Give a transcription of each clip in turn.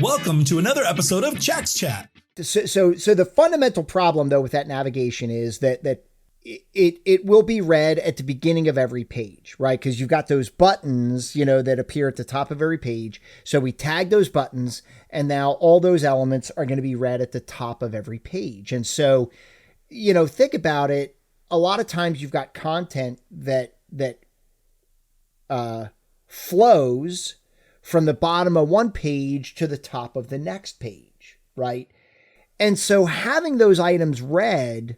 Welcome to another episode of Jack's Chat. So the fundamental problem, though, with that navigation is that it will be read at the beginning of every page, right? Because you've got those buttons, that appear at the top of every page. So we tag those buttons, and now all those elements are going to be read at the top of every page. And so, think about it. A lot of times you've got content that flows from the bottom of one page to the top of the next page, right? And so having those items read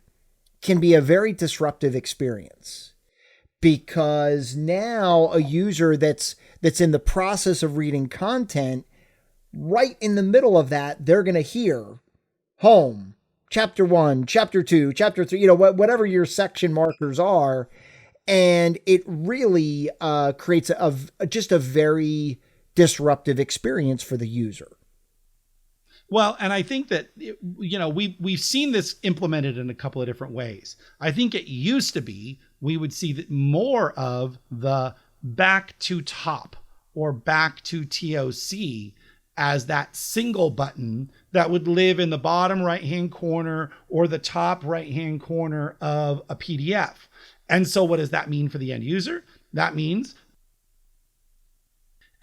can be a very disruptive experience, because now a user that's in the process of reading content, right in the middle of that, they're going to hear home, chapter 1, chapter 2, chapter 3, whatever your section markers are. And it really creates just a very disruptive experience for the user. Well, and I think that, we've seen this implemented in a couple of different ways. I think it used to be, we would see that more of the back to top or back to TOC as that single button that would live in the bottom right-hand corner or the top right-hand corner of a PDF. And so what does that mean for the end user? That means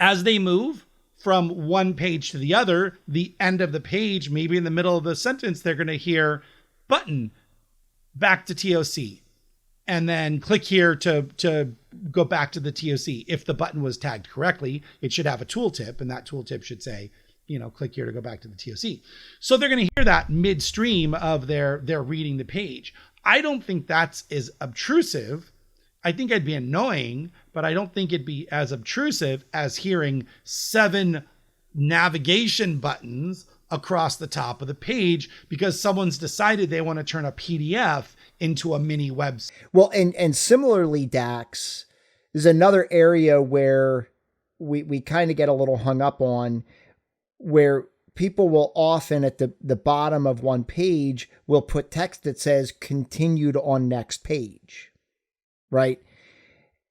as they move from one page to the other, the end of the page, maybe in the middle of the sentence, they're going to hear button back to TOC, and then click here to go back to the TOC. If the button was tagged correctly, it should have a tooltip, and that tooltip should say, click here to go back to the TOC. So they're going to hear that midstream of their reading the page. I don't think that's as obtrusive. I think it'd be annoying, but I don't think it'd be as obtrusive as hearing 7 navigation buttons across the top of the page because someone's decided they want to turn a PDF into a mini website. Well, and similarly, Dax, is another area where we kind of get a little hung up on, where people will often at the bottom of one page will put text that says continued on next page. Right.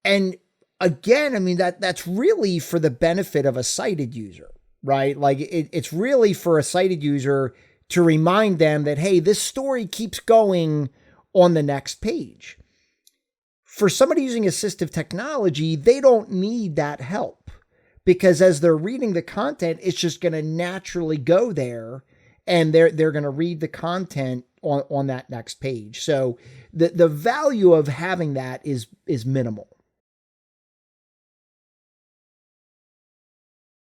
And again, I mean, that's really for the benefit of a sighted user, right? Like it's really for a sighted user to remind them that, hey, this story keeps going on the next page. For somebody using assistive technology, they don't need that help, because as they're reading the content, it's just going to naturally go there, and they're going to read the content on that next page. So the value of having that is minimal.